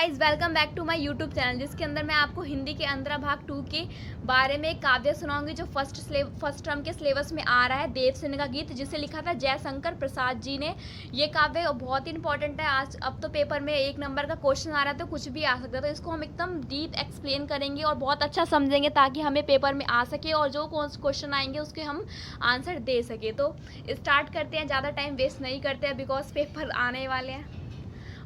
Guys, welcome back to my YouTube channel जिसके अंदर मैं आपको हिंदी के अंतरा भाग 2 के बारे में एक काव्य सुनाऊंगी जो फर्स्ट टर्म के सिलेबस में आ रहा है। देवसेना का गीत जिसे लिखा था जयशंकर प्रसाद जी ने। ये काव्य बहुत ही इंपॉर्टेंट है। आज अब तो पेपर में 1 नंबर का क्वेश्चन आ रहा है तो कुछ भी आ सकता है, तो इसको हम एकदम डीप एक्सप्लेन करेंगे और बहुत अच्छा समझेंगे ताकि हमें पेपर में आ सके और जो क्वेश्चन आएंगे उसके हम आंसर दे सके। तो स्टार्ट करते हैं, ज़्यादा टाइम वेस्ट नहीं करते हैं बिकॉज पेपर आने वाले हैं।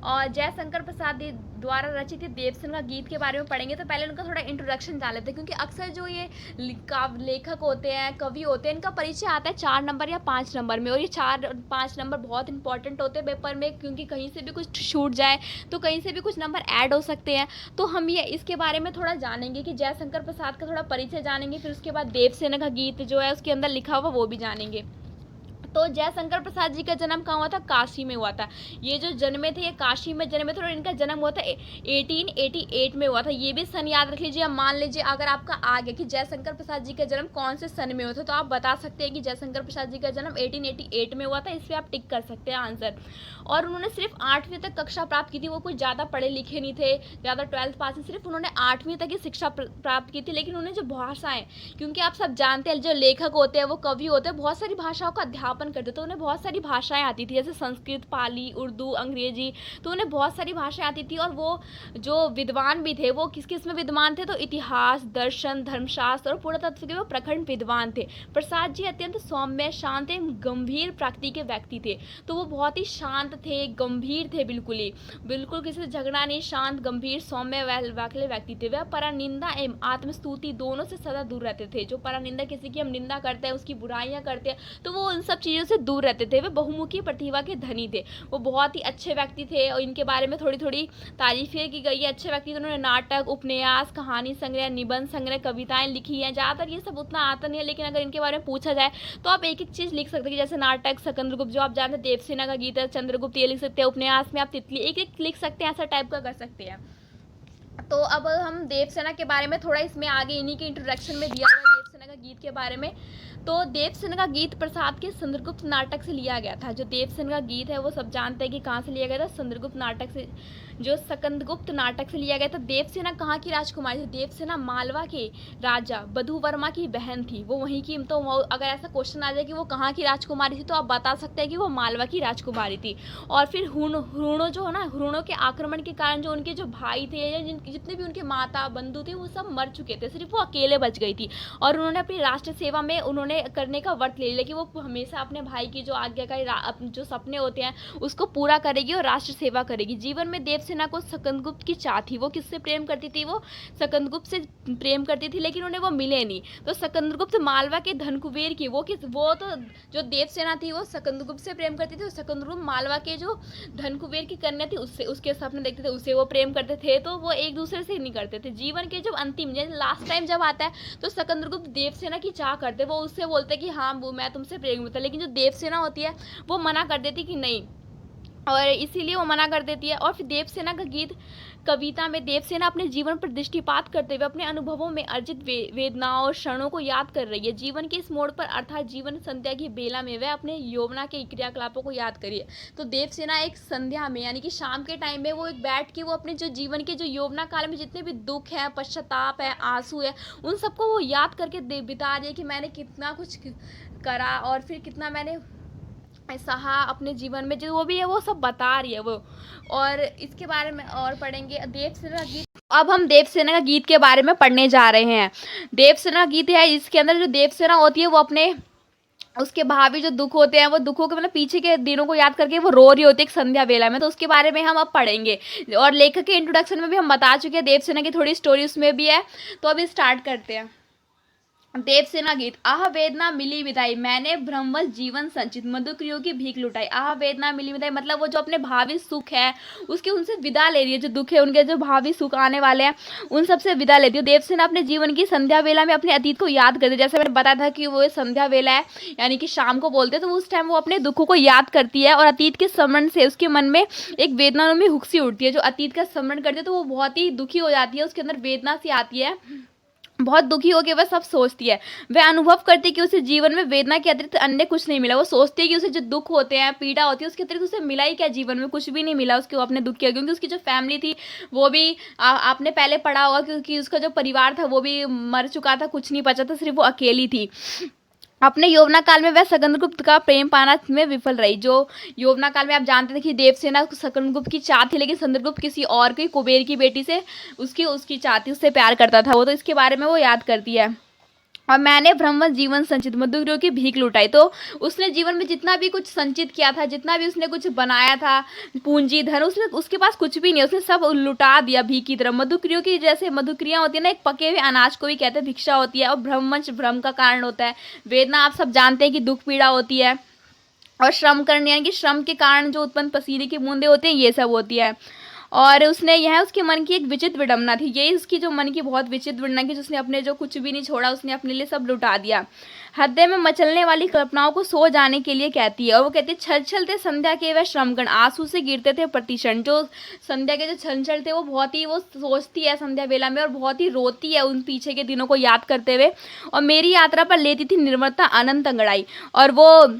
और जयशंकर प्रसाद द्वारा रचित देवसेना का गीत के बारे में पढ़ेंगे। तो पहले उनका थोड़ा इंट्रोडक्शन डाल लेते हैं, क्योंकि अक्सर जो ये लेखक होते हैं, कवि होते हैं, इनका परिचय आता है 4 नंबर या 5 नंबर में। और ये 4-5 नंबर बहुत इंपॉर्टेंट होते हैं पेपर में, क्योंकि कहीं से भी कुछ छूट जाए तो कहीं से भी कुछ नंबर ऐड हो सकते हैं। तो हम ये इसके बारे में थोड़ा जानेंगे कि जयशंकर प्रसाद का थोड़ा परिचय जानेंगे, फिर उसके बाद देवसेना का गीत जो है उसके अंदर लिखा हुआ वो भी जानेंगे। तो जयशंकर प्रसाद जी का जन्म कहाँ हुआ था? काशी में हुआ था। ये जो जन्मे थे ये काशी में जन्मे थे और इनका जन्म हुआ था 1888 में हुआ था। ये भी सन याद रख लीजिए। मान लीजिए अगर आपका आ गया कि जयशंकर प्रसाद जी का जन्म कौन से सन में हुआ था, तो आप बता सकते हैं कि जयशंकर प्रसाद जी का जन्म 1888 में हुआ था। इस पर आप टिक कर सकते हैं आंसर। और उन्होंने सिर्फ 8वीं तक कक्षा प्राप्त की थी। वो कुछ ज़्यादा पढ़े लिखे नहीं थे, ज़्यादा 12th पास नहीं, सिर्फ उन्होंने 8वीं तक की शिक्षा प्राप्त की थी। लेकिन उन्होंने जो भाषाएं, क्योंकि आप सब जानते हैं जो लेखक होते हैं वो कवि होते हैं, बहुत सारी भाषाओं का अध्यापन करते, तो उन्हें बहुत सारी भाषाएं आती थी, जैसे संस्कृत, पाली, उर्दू, अंग्रेजी। तो उन्हें बहुत सारी भाषाएं आती थी। और वो जो विद्वान भी थे वो किस किस में विद्वान थे? तो इतिहास, दर्शन, धर्मशास्त्र और पुरातत्व के वो प्रखंड विद्वान थे। प्रसाद जी अत्यंत सौम्य, शांत एवं गंभीर प्रकृति के व्यक्ति थे। तो वो बहुत ही शांत थे, गंभीर थे, बिल्कुल किसी से झगड़ा नहीं, शांत, गंभीर, सौम्य वाले व्यक्ति थे। वह परनिंदा एवं आत्मस्तुति दोनों से सदा दूर रहते थे। जो परनिंदा, किसी की हम निंदा करते हैं, उसकी बुराइयां करते हैं, तो वो उन सब चीज़ों से दूर रहते थे। वे बहुमुखी प्रतिभा के धनी थे। वो बहुत ही अच्छे व्यक्ति थे और इनके बारे में थोड़ी थोड़ी तारीफें की गई है। अच्छे व्यक्ति थे। उन्होंने नाटक, उपन्यास, कहानी संग्रह, निबंध संग्रह, कविताएं लिखी हैं। ज़्यादातर ये सब उतना आता नहीं है, लेकिन अगर इनके बारे में पूछा जाए तो आप एक एक चीज़ लिख सकते हैं, जैसे नाटक सिकंदरगुप्त जो आप जानते हैं, देवसेना का गीत है, चंद्रगुप्त ये लिख सकते हैं, उपन्यास में आप तितली एक एक लिख सकते हैं, ऐसा टाइप का कर सकते हैं। तो अब हम देवसेना के बारे में थोड़ा इसमें आगे इन्हीं के इंट्रोडक्शन में दिया हुआ है देवसेना का गीत के बारे में। तो देवसेना का गीत प्रसाद के चंद्रगुप्त नाटक से लिया गया था। जो देवसेना का गीत है वो सब जानते हैं कि कहाँ से लिया गया था? चंद्रगुप्त नाटक से, जो स्कंदगुप्त नाटक से लिया गया था। देवसेना कहाँ की राजकुमारी थी? देवसेना मालवा के राजा बधू वर्मा की बहन थी। वो वहीं की, तो अगर ऐसा क्वेश्चन आ जाए कि वो कहाँ की राजकुमारी थी तो आप बता सकते हैं कि वो मालवा की राजकुमारी थी। और फिर हुणों जो है ना, हुणों के आक्रमण के कारण जो उनके जो भाई थे या जितने भी उनके माता बंधु थे वो सब मर चुके थे, सिर्फ वो अकेले बच गई थी। और उन्होंने अपनी राष्ट्र सेवा में उन्होंने करने का व्रत ले लिया कि वो हमेशा अपने भाई की जो आज्ञाकारी जो सपने होते हैं उसको पूरा करेगी और राष्ट्र सेवा करेगी। जीवन में देवसेना को स्कंदगुप्त की चाह थी। वो किससे प्रेम करती थी? वो स्कंदगुप्त से प्रेम करती थी, लेकिन उन्हें वो मिले नहीं। तो स्कंदगुप्त मालवा के धनकुबेर की वो तो जो देवसेना थी वो स्कंदगुप्त से प्रेम करती थी। स्कंदगुप्त मालवा के जो धनकुबेर की कन्या थी उससे, उसके सपने देखते थे, उससे वो प्रेम करते थे। तो वो एक दूसरे से नहीं करते थे। जीवन के जब अंतिम, जैसे लास्ट टाइम जब आता है तो स्कंदगुप्त देवसेना की चाह करते, वो उससे बोलते कि हाँ वो मैं तुमसे प्रेम होता, लेकिन जो देवसेना होती है वो मना कर देती कि नहीं, और इसीलिए वो मना कर देती है। और फिर देवसेना का गीत कविता में देवसेना अपने जीवन पर दृष्टिपात करते हुए अपने अनुभवों में अर्जित वेदनाओं और क्षणों को याद कर रही है। जीवन के इस मोड़ पर, अर्थात जीवन संध्या की बेला में, वह अपने यौवना के क्रियाकलापों को याद करिए। तो देवसेना एक संध्या में, यानी कि शाम के टाइम में वो एक बैठ के वो अपने जो जीवन के जो यौवना काल में जितने भी दुख है, पश्चाताप है, आंसू है, उन सबको वो याद करके बिता रही है कि मैंने कितना कुछ करा और फिर कितना मैंने सहा अपने जीवन में, जो वो भी है वो सब बता रही है वो। और इसके बारे में और पढ़ेंगे देवसेना का गीत। अब हम देवसेना का गीत के बारे में पढ़ने जा रहे हैं। देवसेना गीत है, इसके अंदर जो देवसेना होती है वो अपने उसके भावी जो दुख होते हैं, वो दुखों के मतलब पीछे के दिनों को याद करके वो रो रही होती है एक संध्या वेला में। तो उसके बारे में हम अब पढ़ेंगे। और लेखक के इंट्रोडक्शन में भी हम बता चुके हैं, देवसेना की थोड़ी स्टोरी उसमें भी है। तो अभी स्टार्ट करते हैं। देवसेना गीत। आह वेदना मिली विदाई, मैंने भ्रमवश जीवन संचित, मधुक्रियों की भीख लुटाई। आह वेदना मिली विदाई मतलब वो जो अपने भावी सुख है उसके उनसे विदा ले रही है। जो दुख है उनके, जो भावी सुख आने वाले हैं उन सबसे विदा लेती है। देवसेना अपने जीवन की संध्या वेला में अपने अतीत को याद करती है। जैसे मैंने बताया था कि वो संध्या वेला है, यानी कि शाम को बोलते हैं, तो उस टाइम वो अपने दुखों को याद करती है और अतीत के स्मरण से उसके मन में एक वेदना में हुक्सी उठती है। जो अतीत का स्मरण करती है तो वो बहुत ही दुखी हो जाती है, उसके अंदर वेदना सी आती है। बहुत दुखी होकर वह सब सोचती है। वह अनुभव करती है कि उसे जीवन में वेदना के अतिरिक्त अन्य कुछ नहीं मिला। वो सोचती है कि उसे जो दुख होते हैं, पीड़ा होती है, उसके अतिरिक्त उसे मिला ही क्या जीवन में, कुछ भी नहीं मिला उसको अपने दुख किया, क्योंकि उसकी जो फैमिली थी वो भी आपने पहले पढ़ा होगा, क्योंकि उसका जो परिवार था वो भी मर चुका था, कुछ नहीं बचा था, सिर्फ वो अकेली थी। अपने यौवना काल में वह सकंदगुप्त का प्रेम पाना में विफल रही। जो यौवना काल में आप जानते थे कि देवसेना सकंदगुप्त की चाह थी, लेकिन चंद्रगुप्त किसी और की, कुबेर की बेटी से उसकी चाह थी, उससे प्यार करता था वो, तो इसके बारे में वो याद करती है। और मैंने ब्रह्मवत जीवन संचित मधुग्रीव की भीख लुटाई। तो उसने जीवन में जितना भी कुछ संचित किया था, जितना भी उसने कुछ बनाया था, पूंजी धन, उसने उसके पास कुछ भी नहीं, उसने सब लुटा दिया भीख की तरह। मधुक्रियों की जैसे मधुक्रियाँ होती है ना, एक पके हुए अनाज को भी कहते हैं भिक्षा होती है, और ब्रह्मवंश भ्रम का कारण होता है। वेदना आप सब जानते हैं कि दुख पीड़ा होती है, और श्रम करने यानी कि श्रम के कारण जो उत्पन्न पसीने की बूंदें होती हैं, ये सब होती है। और उसने, यह उसके मन की एक विचित्र विडंबना थी, यही उसकी जो मन की बहुत विचित्र विडंबना की, जिसने अपने जो कुछ भी नहीं छोड़ा, उसने अपने लिए सब लुटा दिया। हृदय में मचलने वाली कल्पनाओं को सो जाने के लिए कहती है, और वो कहती है, छल छलते संध्या के वह श्रमगण आंसू से गिरते थे प्रतिक्षण। जो संध्या के जो छल छल थे, वो बहुत ही, वो सोचती है संध्या वेला में, और बहुत ही रोती है उन पीछे के दिनों को याद करते हुए। और मेरी यात्रा पर लेती थी निर्मलता अनंत अंगड़ाई, और वो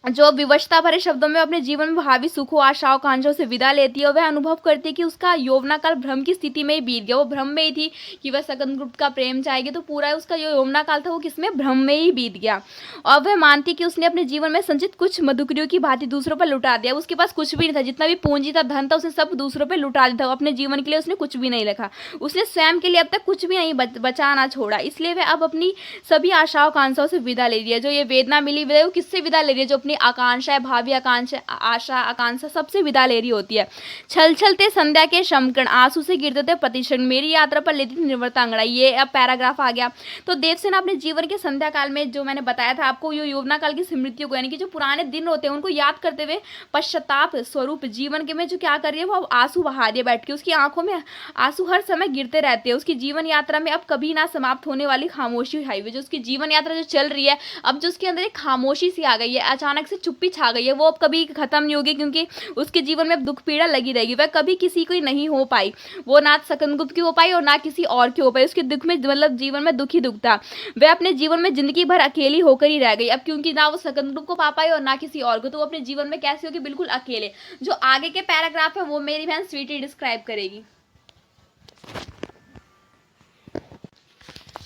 जो विवशता भरे शब्दों में अपने जीवन में भावी सुखों, आशाओं, कांक्षाओं से विदा लेती है, और वह अनुभव करती है कि उसका यौवना काल भ्रम की स्थिति में ही बीत गया। वो भ्रम में ही थी कि वह सकंदगुप्त का प्रेम चाहेगी, तो पूरा उसका जो यौवना काल था वो किसमें, भ्रम में ही बीत गया। और वह मानती कि उसने अपने जीवन में संचित कुछ मधुक्रियों की भांति दूसरों पर लुटा दिया। उसके पास कुछ भी नहीं था, जितना भी पूंजी था, धन था, उसने सब दूसरों पर लुटा दिया था। अपने जीवन के लिए उसने कुछ भी नहीं रखा, उसने स्वयं के लिए अब तक कुछ भी नहीं बचा ना छोड़ा। इसलिए वह अब अपनी सभी आशाओं, आकांक्षाओं से विदा ले रही है। जो ये वेदना मिली, वो किससे विदा ले रही है, जो अपनी आकांक्षा है, भावी आकांक्षा, आशा आकांक्षा, सबसे विदा ले रही होती है। छल छलते संध्या के श्रमकण आंसू से गिरते थे प्रतिक्षण, मेरी यात्रा पर लेती थी निर्भरता अंगड़ाई। ये अब पैराग्राफ आ गया। तो देवसेना अपने जीवन के संध्या काल में, जो मैंने बताया था आपको, ये यौवना काल की स्मृतियों को, यानी कि जो पुराने दिन होते हैं उनको याद करते हुए पश्चाताप स्वरूप जीवन के में जो क्या कर रही है, वो अब आंसू बहा रही है बैठ के। उसकी आंखों में आंसू हर समय गिरते रहते हैं। उसकी जीवन यात्रा में अब कभी ना समाप्त होने वाली खामोशी उठाई हुई, जो उसकी जीवन यात्रा जो चल रही है, अब जो उसके अंदर एक खामोशी सी आ गई है, अचानक से चुप्पी छा गई है, वो अब कभी खत्म नहीं होगी, क्योंकि उसके जीवन में अब दुख पीड़ा लगी रहेगी। वह कभी किसी को नहीं हो पाई, वो ना सकंदगुप्त की हो पाई और ना किसी और की हो पाई। उसके दुख में, मतलब जीवन में दुख ही दुख था। वह अपने जीवन में जिंदगी भर अकेली होकर ही रह गई अब, क्योंकि ना वो सकंदगुप्त को पा पाई और ना किसी और को, तो वो अपने जीवन में कैसे होगी, बिल्कुल अकेले। जो आगे के पैराग्राफ है वो मेरी बहन स्वीटी डिस्क्राइब करेगी।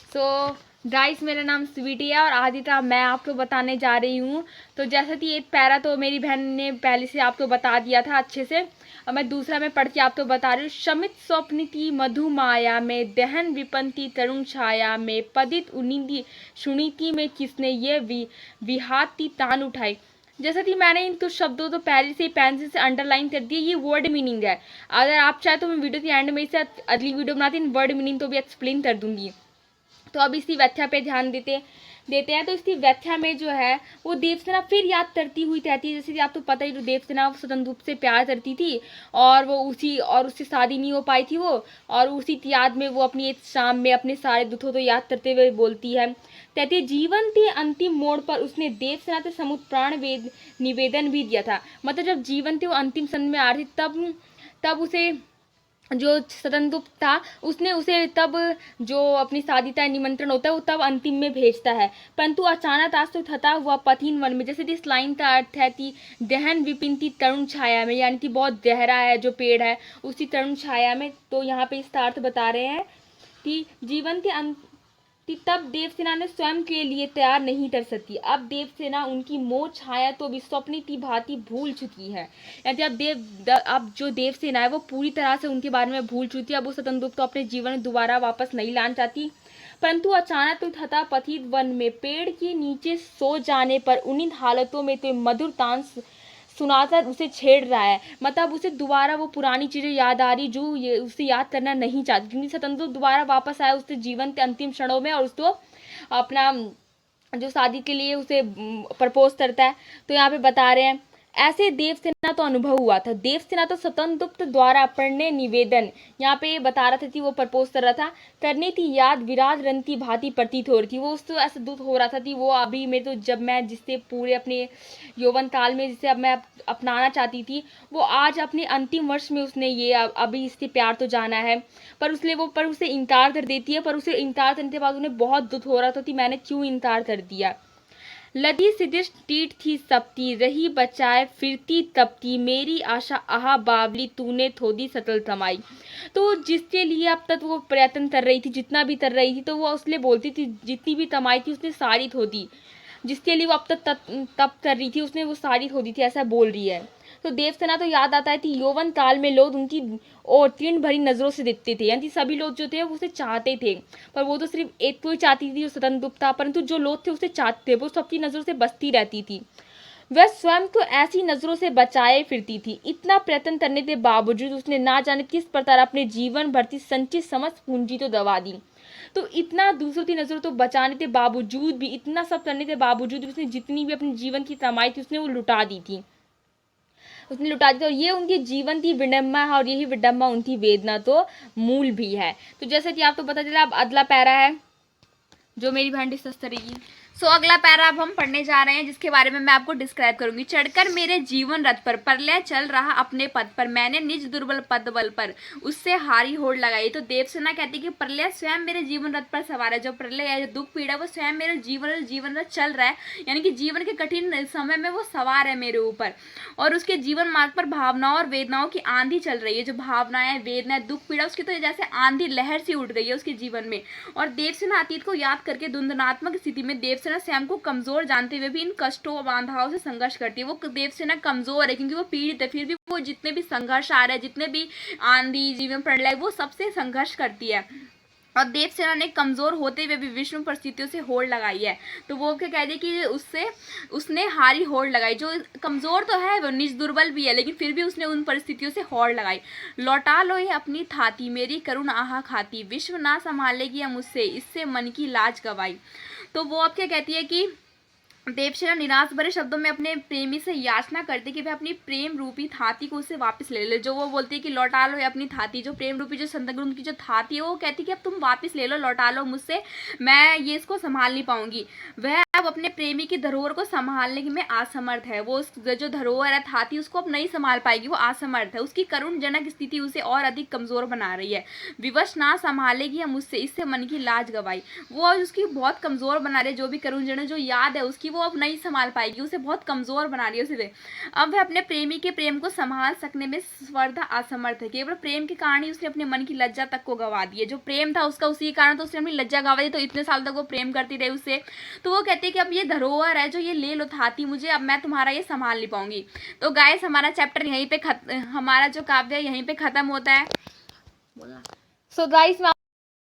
सो गाइस, मेरा नाम स्वीटी है और आदित्य मैं आपको बताने जा रही हूँ। तो जैसे कि एक पैरा तो मेरी बहन ने पहले से आपको बता दिया था अच्छे से, और मैं दूसरा में पढ़ के आपको बता रही हूँ। शमित स्वप्निति मधु माया में, दहन विपंती तरुण छाया में, पदित उनिंदी सुनीति में, किसने ये विहाती तान उठाई। जैसा कि मैंने इन कुछ शब्दों तो पहले से पेंसिल से अंडरलाइन कर दिया, ये वर्ड मीनिंग है। अगर आप चाहे तो मैं वीडियो के एंड में इसे अगली वीडियो बनाती हूँ, वर्ड मीनिंग तो भी एक्सप्लेन कर दूंगी। तो अब इसकी व्याख्या पे ध्यान देते हैं। तो इसकी व्याख्या में जो है वो देवसेना फिर याद करती हुई कहती है, जैसे कि आपको पता ही, जो देवसेना स्वतंत्र से प्यार करती थी और वो उससे शादी नहीं हो पाई थी वो, और उसी याद में वो अपनी एक शाम में अपने सारे दुखों को याद करते हुए बोलती है, कहती है, जीवन के अंतिम मोड़ पर उसने देवसेना से समुद्र प्राण निवेदन भी दिया था। मतलब जब जीवन थे वो अंतिम समय में आ रही, तब उसे जो सतनगुप्त था उसने उसे तब जो अपनी शादी का निमंत्रण होता है वो तब अंतिम में भेजता है, परंतु अचानक आश्रित हता हुआ पथिन वन में। जैसे इस लाइन का अर्थ है कि दहन विपिनती तरुण छाया में, यानी कि बहुत गहरा है जो पेड़ है उसी तरुण छाया में। तो यहाँ पे इसका अर्थ बता रहे हैं कि जीवन के तब देवसेना ने स्वयं के लिए तैयार नहीं कर सकती। अब देवसेना उनकी मोह छाया तो भी स्वप्न की भांति भूल चुकी है, यानी अब जो देवसेना है वो पूरी तरह से उनके बारे में भूल चुकी है। अब वो सतनगुप्त को अपने जीवन में दोबारा वापस नहीं लाना चाहती, परंतु अचानक तो हता पथित वन में पेड़ के नीचे सो जाने पर उन्हीं हालतों में तो मधुर तान सुनाकर उसे छेड़ रहा है। मतलब उसे दोबारा वो पुरानी चीज़ें याद आ रही जो ये उसे याद करना नहीं चाहती, क्योंकि स्वतंत्र दोबारा वापस आया उसके जीवन के अंतिम क्षणों में और उसको अपना जो शादी के लिए उसे प्रपोज करता है। तो यहाँ पे बता रहे हैं ऐसे देवसेना तो अनुभव हुआ था। देवसेना तो स्वतंत्र द्वारा पढ़ने निवेदन, यहाँ पे बता रहा था कि वो प्रपोज कर रहा था, करने की याद विराज रंती भांति प्रतीत हो रही थी। वो उसको ऐसा दुख हो रहा था कि वो अभी में तो जब मैं जिससे पूरे अपने यौवन काल में जिसे अब मैं अपनाना चाहती थी, वो आज अपने अंतिम वर्ष में उसने ये अभी इससे प्यार तो जाना है, पर उसे इनकार कर देती है। पर उसे इनकार करने के बाद उन्हें बहुत दुख हो रहा था कि मैंने क्यों इनकार कर दिया। लदी सिदिश टीट थी सपती, रही बचाए फिरती तपती, मेरी आशा आहा बावली तूने थोड़ी सतल थमाई। तो जिसके लिए अब तक वो प्रयत्न कर रही थी, जितना भी कर रही थी, तो वो उसलिए बोलती थी जितनी भी तमाई थी उसने सारी धो दी। जिसके लिए वो अब तक तप कर रही थी उसने वो सारी धो दी थी, ऐसा बोल रही है। तो देवसेना तो याद आता है कि यौवन काल में लोग उनकी और तीर्ण भरी नजरों से देखते थे, यानी सभी लोग जो थे वो उसे चाहते थे, पर वो तो सिर्फ एक को ही चाहती थी जो स्वतंत्र था, परंतु जो लोग थे उसे चाहते थे, वो सबकी नजरों से बचती रहती थी। वह स्वयं को ऐसी नजरों से बचाए फिरती थी। इतना प्रयत्न करने के बावजूद उसने ना जाने किस प्रकार अपने जीवन भर की संचित समस्त पूंजी तो दबा दी। तो इतना दूसरों की नजरों तो बचाने के बावजूद भी, इतना सब करने के बावजूद उसने जितनी भी अपने जीवन की कमाई थी उसने वो लुटा दी थी, उसने लुटा दी थी। और ये उनकी जीवन की विडम्बना है, और यही विडम्बना उनकी वेदना तो मूल भी है। तो जैसे कि आपको पता चला, अब अगला पैरा है जो मेरी बहन डिस्कस करेगी। अगला पैरा अब हम पढ़ने जा रहे हैं, जिसके बारे में मैं आपको डिस्क्राइब करूंगी। चढ़कर मेरे जीवन रथ पर प्रलय चल रहा अपने पद पर, मैंने निज दुर्बल पद बल पर उससे हारी होड़ लगाई। तो देवसेना कहती है कि प्रलय स्वयं मेरे जीवन रथ पर सवार है। जो प्रलय है, जो दुख पीड़ा, वो स्वयं मेरे जीवन रथ चल रहा है, यानी कि जीवन के कठिन समय में वो सवार है मेरे ऊपर। और उसके जीवन मार्ग पर भावनाओं और वेदनाओं की आंधी चल रही है। जो भावनाएं, वेदनाएं, दुख पीड़ा, उसकी तो जैसे आंधी लहर सी उठ गई है उसके जीवन में। और देवसेना अतीत को याद करके द्वंद्वात्मक स्थिति में देवसेना स्वयं को कमजोर जानते हुए भी इन कष्टों और बाधाओं से संघर्ष करती है। वो देवसेना कमजोर है क्योंकि वो पीड़ित है, फिर भी वो जितने भी संघर्ष आ रहे हैं, जितने भी आंधी, जीवन प्रलय, वो सबसे संघर्ष करती है। और देवसेना ने कमजोर होते हुए भी विष्णु परिस्थितियों से होड़ लगाई है। तो वो क्या कह दे कि उसने हारी होड़ लगाई। जो कमजोर तो है, वो निज दुर्बल भी है, लेकिन फिर भी उसने उन परिस्थितियों से होड़ लगाई। लौटा लो ये अपनी थाती, मेरी करुण आहा खाती, विश्व ना संभालेगी हम मुझसे, इससे मन की लाज गवाई। तो वो अब क्या कहती है कि देवसेना निराश भरे शब्दों में अपने प्रेमी से याचना करती कि वह अपनी प्रेम रूपी थाती को उससे वापस ले ले। जो वो बोलती है कि लौटा लो अपनी थाती, जो प्रेम रूपी, जो संतगुण की जो थाती है, वो कहती कि अब तुम वापस ले लो, लौटा लो मुझसे, मैं ये इसको संभाल नहीं पाऊंगी। वह अब अपने प्रेमी की धरोहर को संभालने में असमर्थ है। वो जो धरोहर है थाती, उसको अब नहीं संभाल पाएगी, वो असमर्थ है। उसकी करुणजनक स्थिति उसे और अधिक कमजोर बना रही है। विवश ना संभालेगी हम मुझसे, इससे मन की लाज गवाई। वो उसकी बहुत कमजोर बना रही है। जो भी करुणजनक जो याद है उसकी, वो अब नहीं संभाल पाएगी, उसे बहुत कमजोर बना रही है उसे। अब वह अपने प्रेमी के प्रेम को संभाल सकने में स्पर्धा असमर्थ है। केवल प्रेम के कारण ही उसने अपने मन की लज्जा तक को गवा दी है। जो प्रेम था उसका, उसी कारण तो उसने अपनी लज्जा गवा दी। तो इतने साल तक वो प्रेम करती रही उससे। तो वो कहते हैं कि अब ये धरोहर है जो ये ले लो थाती मुझे, अब मैं तुम्हारा ये संभाल नहीं पाऊंगी। तो गाइस, हमारा चैप्टर यहीं पे हमारा जो काव्य है यहीं पे खत्म होता है। So guys,